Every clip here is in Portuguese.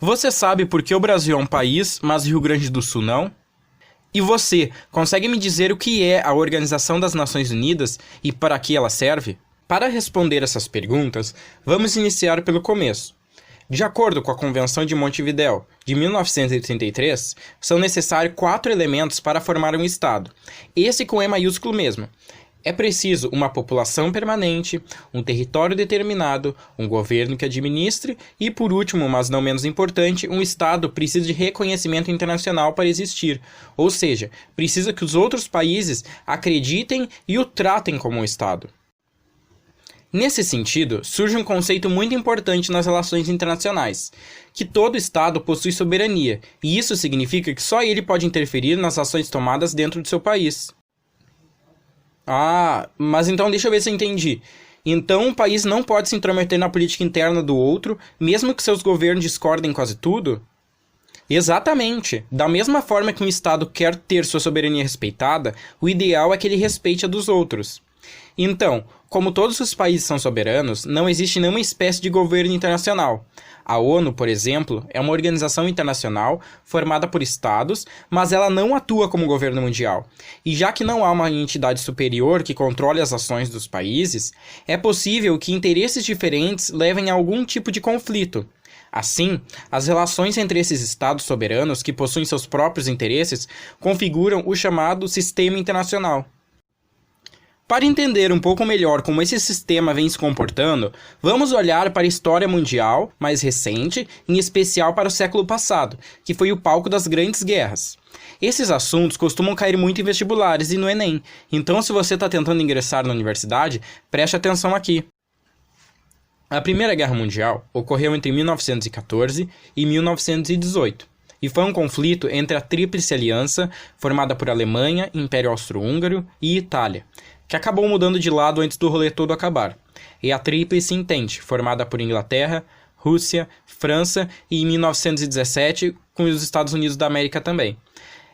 Você sabe por que o Brasil é um país, mas Rio Grande do Sul não? E você, consegue me dizer o que é a Organização das Nações Unidas e para que ela serve? Para responder essas perguntas, vamos iniciar pelo começo. De acordo com a Convenção de Montevidéu, de 1933, são necessários 4 elementos para formar um Estado. Esse com E maiúsculo mesmo. É preciso uma população permanente, um território determinado, um governo que administre e, por último, mas não menos importante, um Estado precisa de reconhecimento internacional para existir, ou seja, precisa que os outros países acreditem e o tratem como um Estado. Nesse sentido, surge um conceito muito importante nas relações internacionais, que todo Estado possui soberania, e isso significa que só ele pode interferir nas ações tomadas dentro de seu país. Mas então deixa eu ver se eu entendi. Então um país não pode se intrometer na política interna do outro, mesmo que seus governos discordem em quase tudo? Exatamente. Da mesma forma que um Estado quer ter sua soberania respeitada, o ideal é que ele respeite a dos outros. Então, como todos os países são soberanos, não existe nenhuma espécie de governo internacional. A ONU, por exemplo, é uma organização internacional formada por estados, mas ela não atua como governo mundial. E já que não há uma entidade superior que controle as ações dos países, é possível que interesses diferentes levem a algum tipo de conflito. Assim, as relações entre esses estados soberanos que possuem seus próprios interesses configuram o chamado sistema internacional. Para entender um pouco melhor como esse sistema vem se comportando, vamos olhar para a história mundial mais recente, em especial para o século passado, que foi o palco das grandes guerras. Esses assuntos costumam cair muito em vestibulares e no Enem, então se você está tentando ingressar na universidade, preste atenção aqui. A Primeira Guerra Mundial ocorreu entre 1914 e 1918. E foi um conflito entre a Tríplice Aliança, formada por Alemanha, Império Austro-Húngaro e Itália, que acabou mudando de lado antes do rolê todo acabar, e a Tríplice Entente, formada por Inglaterra, Rússia, França e, em 1917, com os Estados Unidos da América também.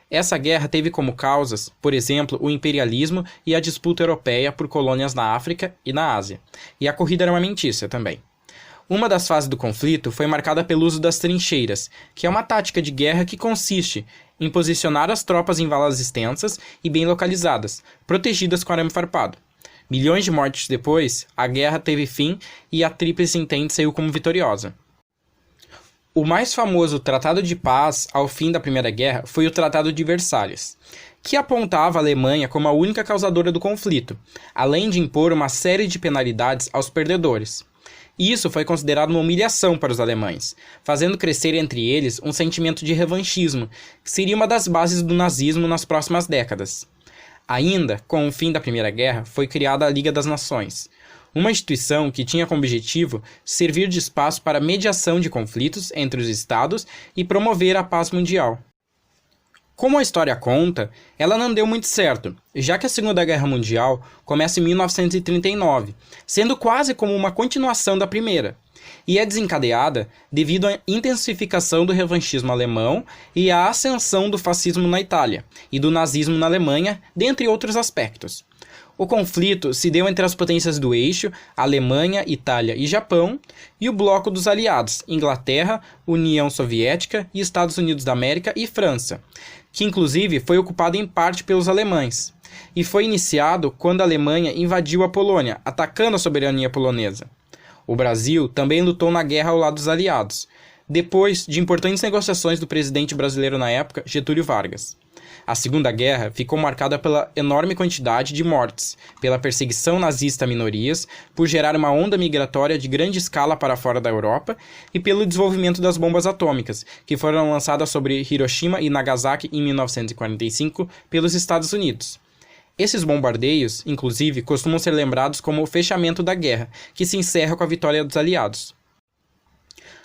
Essa guerra teve como causas, por exemplo, o imperialismo e a disputa europeia por colônias na África e na Ásia, e a corrida armamentícia também. Uma das fases do conflito foi marcada pelo uso das trincheiras, que é uma tática de guerra que consiste em posicionar as tropas em valas extensas e bem localizadas, protegidas com arame farpado. Milhões de mortes depois, a guerra teve fim e a Tríplice Entente saiu como vitoriosa. O mais famoso Tratado de Paz ao fim da Primeira Guerra foi o Tratado de Versalhes, que apontava a Alemanha como a única causadora do conflito, além de impor uma série de penalidades aos perdedores. Isso foi considerado uma humilhação para os alemães, fazendo crescer entre eles um sentimento de revanchismo, que seria uma das bases do nazismo nas próximas décadas. Ainda, com o fim da Primeira Guerra, foi criada a Liga das Nações, uma instituição que tinha como objetivo servir de espaço para mediação de conflitos entre os estados e promover a paz mundial. Como a história conta, ela não deu muito certo, já que a Segunda Guerra Mundial começa em 1939, sendo quase como uma continuação da Primeira, e é desencadeada devido à intensificação do revanchismo alemão e à ascensão do fascismo na Itália e do nazismo na Alemanha, dentre outros aspectos. O conflito se deu entre as potências do eixo, Alemanha, Itália e Japão, e o bloco dos aliados, Inglaterra, União Soviética e Estados Unidos da América e França, que inclusive foi ocupado em parte pelos alemães, e foi iniciado quando a Alemanha invadiu a Polônia, atacando a soberania polonesa. O Brasil também lutou na guerra ao lado dos aliados, depois de importantes negociações do presidente brasileiro na época, Getúlio Vargas. A Segunda Guerra ficou marcada pela enorme quantidade de mortes, pela perseguição nazista a minorias, por gerar uma onda migratória de grande escala para fora da Europa e pelo desenvolvimento das bombas atômicas, que foram lançadas sobre Hiroshima e Nagasaki em 1945 pelos Estados Unidos. Esses bombardeios, inclusive, costumam ser lembrados como o fechamento da guerra, que se encerra com a vitória dos aliados.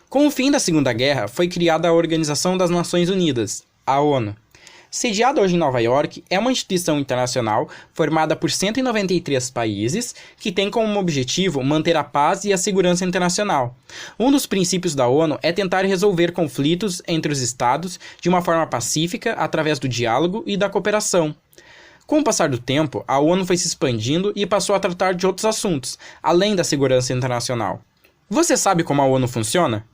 Com o fim da Segunda Guerra, foi criada a Organização das Nações Unidas, a ONU. Sediada hoje em Nova York, é uma instituição internacional formada por 193 países que tem como objetivo manter a paz e a segurança internacional. Um dos princípios da ONU é tentar resolver conflitos entre os estados de uma forma pacífica através do diálogo e da cooperação. Com o passar do tempo, a ONU foi se expandindo e passou a tratar de outros assuntos, além da segurança internacional. Você sabe como a ONU funciona?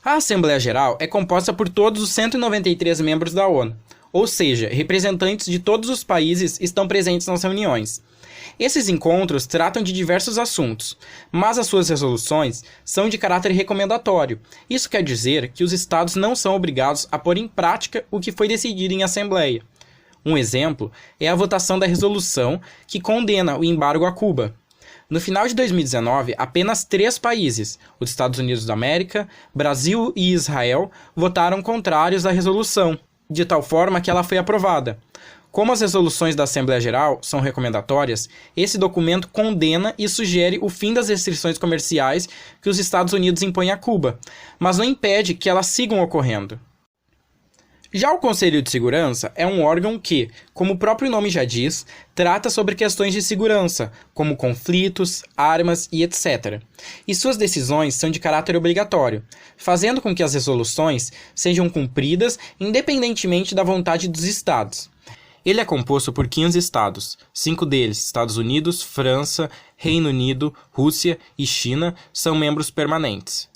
A Assembleia Geral é composta por todos os 193 membros da ONU, ou seja, representantes de todos os países estão presentes nas reuniões. Esses encontros tratam de diversos assuntos, mas as suas resoluções são de caráter recomendatório. Isso quer dizer que os Estados não são obrigados a pôr em prática o que foi decidido em Assembleia. Um exemplo é a votação da resolução que condena o embargo a Cuba. No final de 2019, apenas 3 países, os Estados Unidos da América, Brasil e Israel, votaram contrários à resolução, de tal forma que ela foi aprovada. Como as resoluções da Assembleia Geral são recomendatórias, esse documento condena e sugere o fim das restrições comerciais que os Estados Unidos impõem a Cuba, mas não impede que elas sigam ocorrendo. Já o Conselho de Segurança é um órgão que, como o próprio nome já diz, trata sobre questões de segurança, como conflitos, armas e etc. E suas decisões são de caráter obrigatório, fazendo com que as resoluções sejam cumpridas independentemente da vontade dos Estados. Ele é composto por 15 estados, 5 deles, Estados Unidos, França, Reino Unido, Rússia e China, são membros permanentes.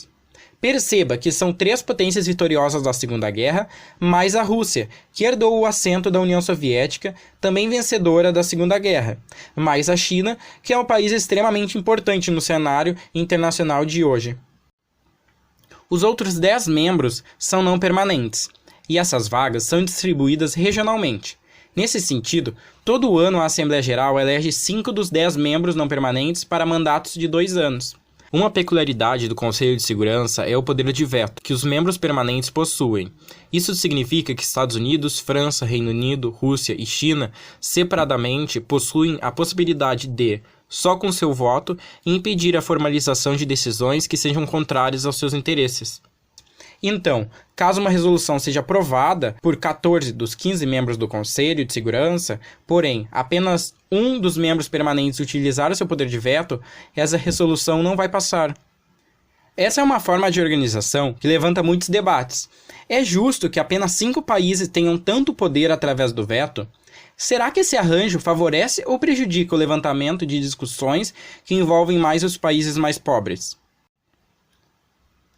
Perceba que são 3 potências vitoriosas da Segunda Guerra, mais a Rússia, que herdou o assento da União Soviética, também vencedora da Segunda Guerra, mais a China, que é um país extremamente importante no cenário internacional de hoje. Os outros 10 membros são não permanentes, e essas vagas são distribuídas regionalmente. Nesse sentido, todo ano a Assembleia Geral elege 5 dos 10 membros não permanentes para mandatos de 2 anos. Uma peculiaridade do Conselho de Segurança é o poder de veto que os membros permanentes possuem. Isso significa que Estados Unidos, França, Reino Unido, Rússia e China, separadamente, possuem a possibilidade de, só com seu voto, impedir a formalização de decisões que sejam contrárias aos seus interesses. Então, caso uma resolução seja aprovada por 14 dos 15 membros do Conselho de Segurança, porém, apenas um dos membros permanentes utilizar o seu poder de veto, essa resolução não vai passar. Essa é uma forma de organização que levanta muitos debates. É justo que apenas 5 países tenham tanto poder através do veto? Será que esse arranjo favorece ou prejudica o levantamento de discussões que envolvem mais os países mais pobres?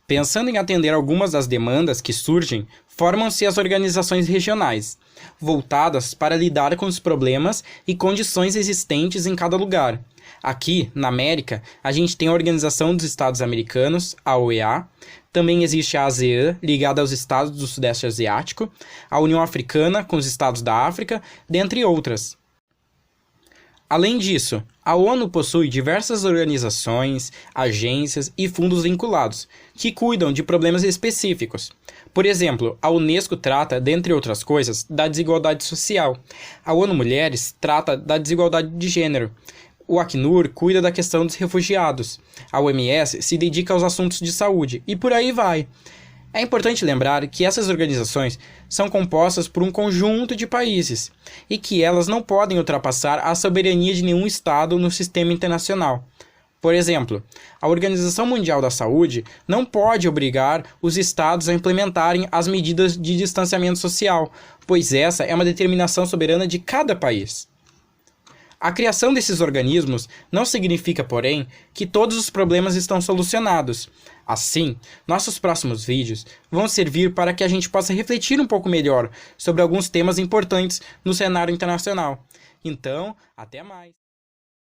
Pensando em atender algumas das demandas que surgem, formam-se as organizações regionais, voltadas para lidar com os problemas e condições existentes em cada lugar. Aqui, na América, a gente tem a Organização dos Estados Americanos, a OEA, também existe a ASEAN, ligada aos estados do Sudeste Asiático, a União Africana, com os estados da África, dentre outras. Além disso, a ONU possui diversas organizações, agências e fundos vinculados, que cuidam de problemas específicos. Por exemplo, a Unesco trata, dentre outras coisas, da desigualdade social. A ONU Mulheres trata da desigualdade de gênero. O Acnur cuida da questão dos refugiados. A OMS se dedica aos assuntos de saúde, e por aí vai. É importante lembrar que essas organizações são compostas por um conjunto de países e que elas não podem ultrapassar a soberania de nenhum Estado no sistema internacional. Por exemplo, a Organização Mundial da Saúde não pode obrigar os Estados a implementarem as medidas de distanciamento social, pois essa é uma determinação soberana de cada país. A criação desses organismos não significa, porém, que todos os problemas estão solucionados. Assim, nossos próximos vídeos vão servir para que a gente possa refletir um pouco melhor sobre alguns temas importantes no cenário internacional. Então, até mais!